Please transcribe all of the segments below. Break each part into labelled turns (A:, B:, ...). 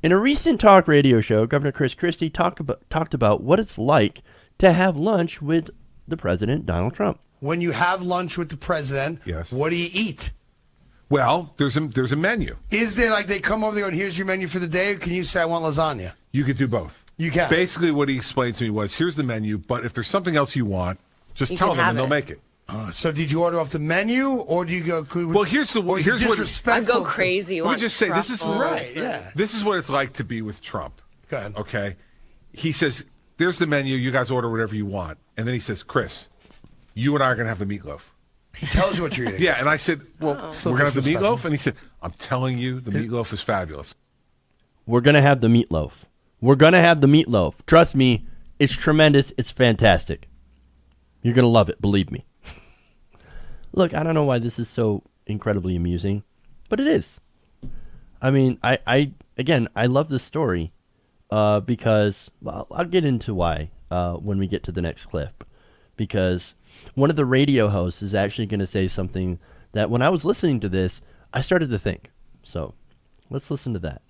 A: In a recent talk radio show, Governor Christie talked about what it's like to have lunch with the president, Donald Trump.
B: When you have lunch with the president,
C: yes,
B: what do you eat?
C: Well, there's a menu.
B: Is there like they come over there and here's your menu for the day, or can you say I want lasagna?
C: You could do both.
B: You can.
C: Basically, what he explained to me was, here's the menu, but if there's something else you want, just tell them and they'll make it.
B: So did you order off the menu, or do you go?
C: Well, here's what
D: I'd go crazy.
C: Let me just say, this is
B: right. Yeah.
C: This is what it's like to be with Trump.
B: Go ahead.
C: Okay, he says, "There's the menu. You guys order whatever you want," and then he says, "Chris, you and I are gonna have the meatloaf."
B: He tells you what you're eating.
C: Yeah, and I said, "Well,
B: So
C: we're gonna have the
B: disrespectful.
C: meatloaf," and he said, "I'm telling you, the meatloaf is fabulous."
A: We're gonna have the meatloaf. We're gonna have the meatloaf. Trust me, it's tremendous. It's fantastic. You're gonna love it. Believe me. Look, I don't know why this is so incredibly amusing, but it is. I mean, I love this story because I'll get into why when we get to the next clip. Because one of the radio hosts is actually going to say something that when I was listening to this, I started to think. So let's listen to that.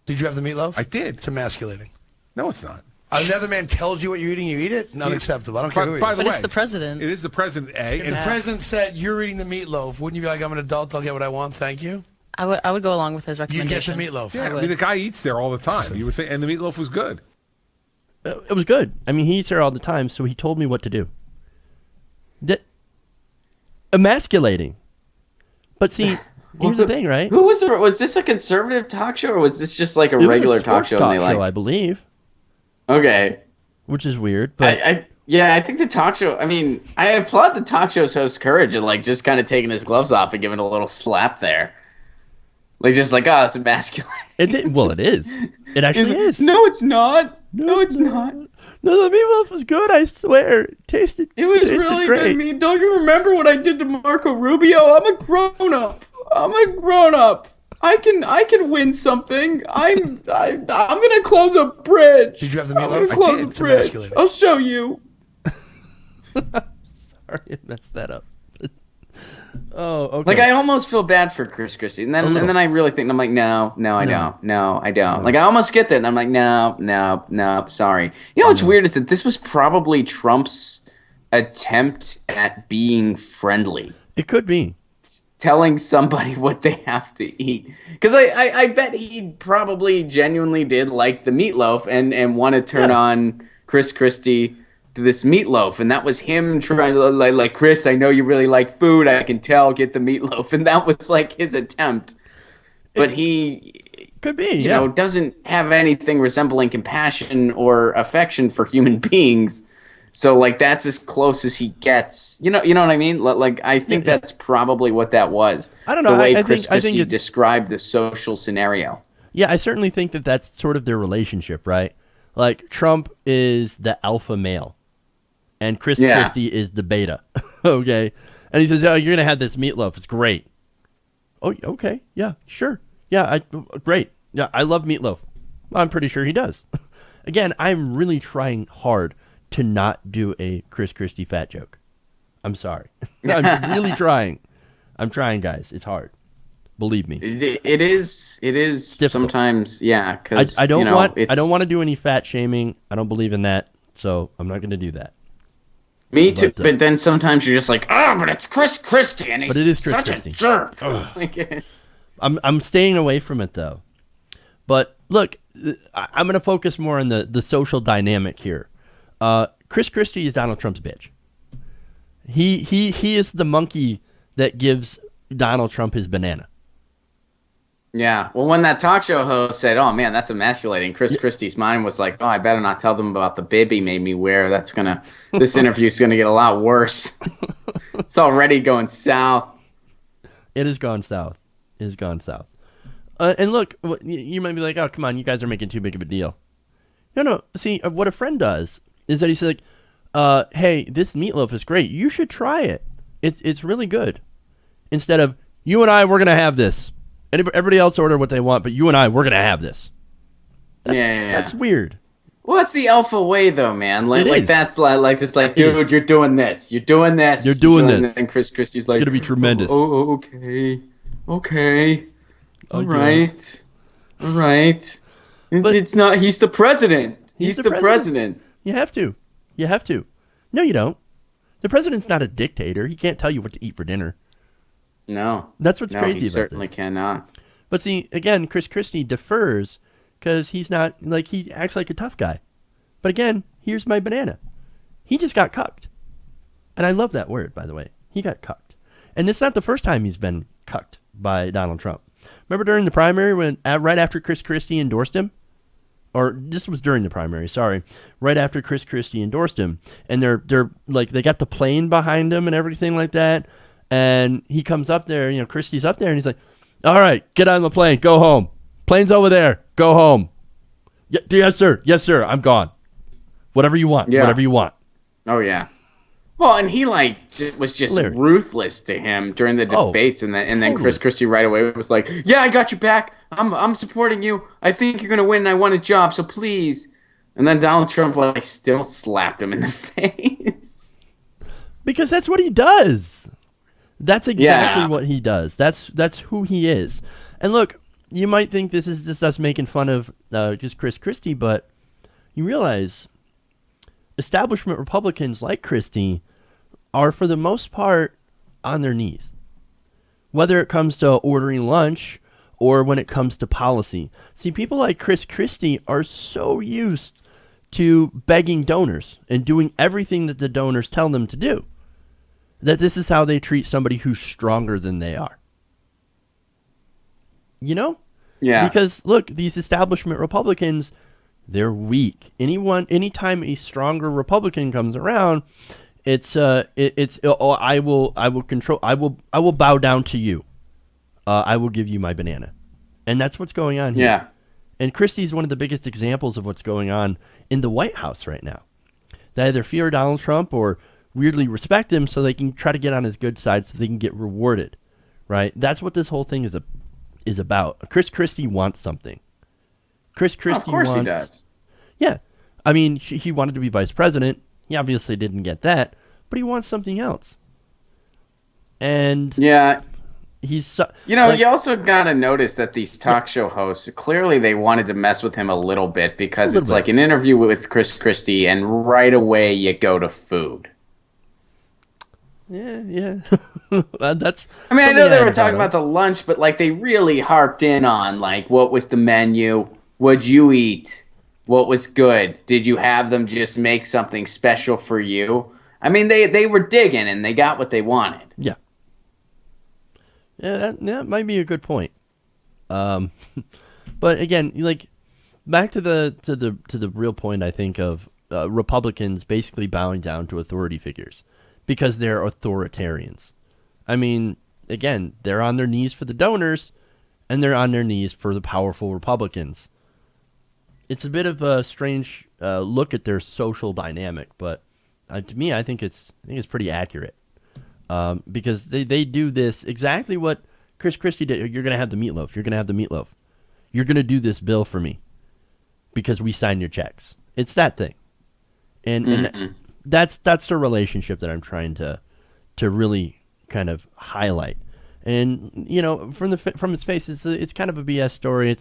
B: Did you have the meatloaf?
C: I did.
B: It's emasculating.
C: No, it's not.
B: Another man tells you what you're eating, you eat it? Not acceptable. I don't care who he
C: By
B: is.
C: the
D: But
C: way,
D: it's the president.
C: It is the president, A.
B: If
C: And
B: the president said, you're eating the meatloaf, wouldn't you be like, I'm an adult, I'll get what I want, thank you?
D: I would go along with his
B: You
D: recommendation.
B: get the meatloaf.
C: yeah,
D: I
C: I
D: would.
C: mean, the guy eats there all the time. You would think, and the meatloaf was good.
A: It was good. I mean, he eats there all the time, so he told me what to do. Emasculating. But see, here's the thing, right?
E: Who was this a conservative talk show, or was this just like a
A: It was
E: regular
A: a
E: talk
A: sports
E: show?
A: talk
E: And they
A: show, I believe,
E: okay.
A: which is weird. But
E: I think the talk show. I mean, I applaud the talk show's host courage and like just kind of taking his gloves off and giving a little slap there, like just like, oh, it's emasculating.
A: it did. Well, it is. It actually is.
E: No, it's not. No, it's not.
A: No, the meatloaf was good. I swear, it tasted.
E: It was
A: tasted
E: really
A: great.
E: good. I mean, don't you remember what I did to Marco Rubio? I'm a grown up. I can win something. I'm gonna close a bridge.
B: Did you have the
E: I'm
B: meatloaf?
E: gonna close
B: I did.
E: a
B: It's
E: bridge.
B: emasculating.
E: I'll show you.
A: Sorry, I messed that up. Oh, okay.
E: Like I almost feel bad for Chris Christie, and then I really think I'm like, no, I don't. Like I almost get there, and I'm like, no, sorry. You know what's weird is that this was probably Trump's attempt at being friendly,
A: It could be.
E: telling somebody what they have to eat. Because I bet he probably genuinely did like the meatloaf and want to turn on Chris Christie to this meatloaf, and that was him trying to like Chris, I know you really like food, I can tell, get the meatloaf, and that was like his attempt. But he
A: Could be.
E: you know, doesn't have anything resembling compassion or affection for human beings. So like that's as close as he gets. You know what I mean? Like I think that's probably what that was.
A: I don't know.
E: The way
A: I
E: Chris
A: think
E: Christie
A: it's
E: described the social scenario.
A: Yeah, I certainly think that that's sort of their relationship, right? Like Trump is the alpha male, and Chris Christie is the beta. Okay, and he says, "Oh, you're gonna have this meatloaf. It's great." Oh, okay, yeah, sure, yeah, great. Yeah, I love meatloaf. I'm pretty sure he does. Again, I'm really trying hard to not do a Chris Christie fat joke. I'm sorry. I'm really trying. I'm trying, guys. It's hard. Believe me.
E: It is sometimes, yeah. Because
A: I don't want to do any fat shaming. I don't believe in that, so I'm not going to do that.
E: Me too. But then sometimes you're just like, oh, but it's Chris Christie, and he's
A: But it is Chris
E: such
A: Christie.
E: a jerk. Like,
A: I'm staying away from it though. But look, I'm going to focus more on the social dynamic here. Chris Christie is Donald Trump's bitch. He is the monkey that gives Donald Trump his banana.
E: yeah. Well, when that talk show host said, "Oh man, that's emasculating," Chris Christie's mind was like, "Oh, I better not tell them about the bib he made me wear. This interview's gonna get a lot worse. It's already going south."
A: It has gone south. It has gone south. And look, you might be like, "Oh, come on, you guys are making too big of a deal." No. See, what a friend does is that he said, like, "Hey, this meatloaf is great. You should try it. It's really good." Instead of, "You and I, we're gonna have this. Everybody else order what they want, but you and I, we're gonna have this." That's weird.
E: Well, that's the alpha way, though, man. Like that's like this, like, dude, you're doing this. You're doing this.
A: You're doing this.
E: And Chris Christie's like,
A: It's gonna be tremendous.
E: Oh, okay. All right. Right.
A: But-
E: It's not. He's the president. He's
A: the
E: the
A: president.
E: president.
A: You have to. You have to. No, you don't. The president's not a dictator. He can't tell you what to eat for dinner.
E: No.
A: That's what's
E: No,
A: crazy
E: he
A: about
E: certainly
A: this.
E: cannot.
A: But see, again, Chris Christie defers because he's not, like, he acts like a tough guy. But again, here's my banana. He just got cucked. And I love that word, by the way. He got cucked. And it's not the first time he's been cucked by Donald Trump. Remember during the primary when, right after Chris Christie endorsed him? Or this was during the primary, sorry. Right after Chris Christie endorsed him. And they're like, they got the plane behind him and everything like that. And he comes up there, Christie's up there, and he's like, all right, get on the plane, go home. Plane's over there, go home. Yes, sir. Yes, sir. I'm gone. Whatever you want.
E: Yeah.
A: Whatever you want.
E: Oh yeah. Well, and he was just
A: Hilarious.
E: ruthless to him during the
A: Oh,
E: debates, and then
A: totally.
E: Chris Christie right away was like, "Yeah, I got your back. I'm supporting you. I think you're gonna win, and I want a job, so please." And then Donald Trump still slapped him in the face.
A: Because that's what he does. That's exactly
E: Yeah.
A: what he does. That's who he is. And look, you might think this is just us making fun of just Chris Christie, but you realize establishment Republicans like Christie are, for the most part, on their knees. Whether it comes to ordering lunch or when it comes to policy. See, people like Chris Christie are so used to begging donors and doing everything that the donors tell them to do that this is how they treat somebody who's stronger than they are.
E: Yeah.
A: Because look, these establishment Republicans, they're weak. Anytime a stronger Republican comes around, I will bow down to you. I will give you my banana. And that's what's going on here.
E: Yeah.
A: And Christie's one of the biggest examples of what's going on in the White House right now. They either fear Donald Trump or weirdly respect him so they can try to get on his good side so they can get rewarded, right? That's what this whole thing is about. Chris Christie wants something. Chris Christie
E: Of course
A: wants,
E: he does.
A: Yeah. I mean, he wanted to be vice president. He obviously didn't get that, but he wants something else. And
E: Yeah.
A: he's
E: You also got to notice that these talk show hosts, clearly they wanted to mess with him a little bit because it's like an interview with Chris Christie and right away you go to food.
A: Yeah. That's.
E: I mean, I
A: something
E: know they
A: had
E: were
A: about
E: talking
A: him.
E: about the lunch, but they really harped in on what was the menu? What'd you eat? What was good? Did you have them just make something special for you? I mean, they were digging and they got what they wanted.
A: Yeah. Yeah, that might be a good point. But again, back to the real point, I think, of Republicans basically bowing down to authority figures because they're authoritarians. I mean, again, they're on their knees for the donors, and they're on their knees for the powerful Republicans. It's a bit of a strange look at their social dynamic, but to me, I think it's pretty accurate. Because they do this exactly what Chris Christie did. You're going to have the meatloaf. You're going to have the meatloaf. You're going to do this bill for me because we signed your checks. It's that thing. And that's the relationship that I'm trying to really kind of highlight. And, from its face, it's kind of a BS story.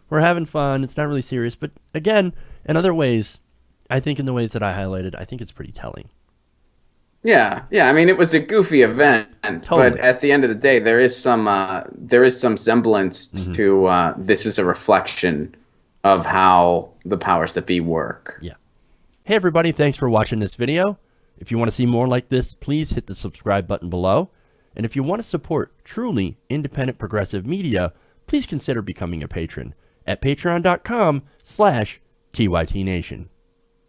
A: We're having fun. It's not really serious. But again, in other ways, I think in the ways that I highlighted, I think it's pretty telling.
E: Yeah. I mean, it was a goofy event,
A: Totally.
E: but at the end of the day, there is some semblance to this is a reflection of how the powers that be work.
A: Yeah. Hey, everybody. Thanks for watching this video. If you want to see more like this, please hit the subscribe button below. And if you want to support truly independent progressive media, please consider becoming a patron at patreon.com/TYTNation.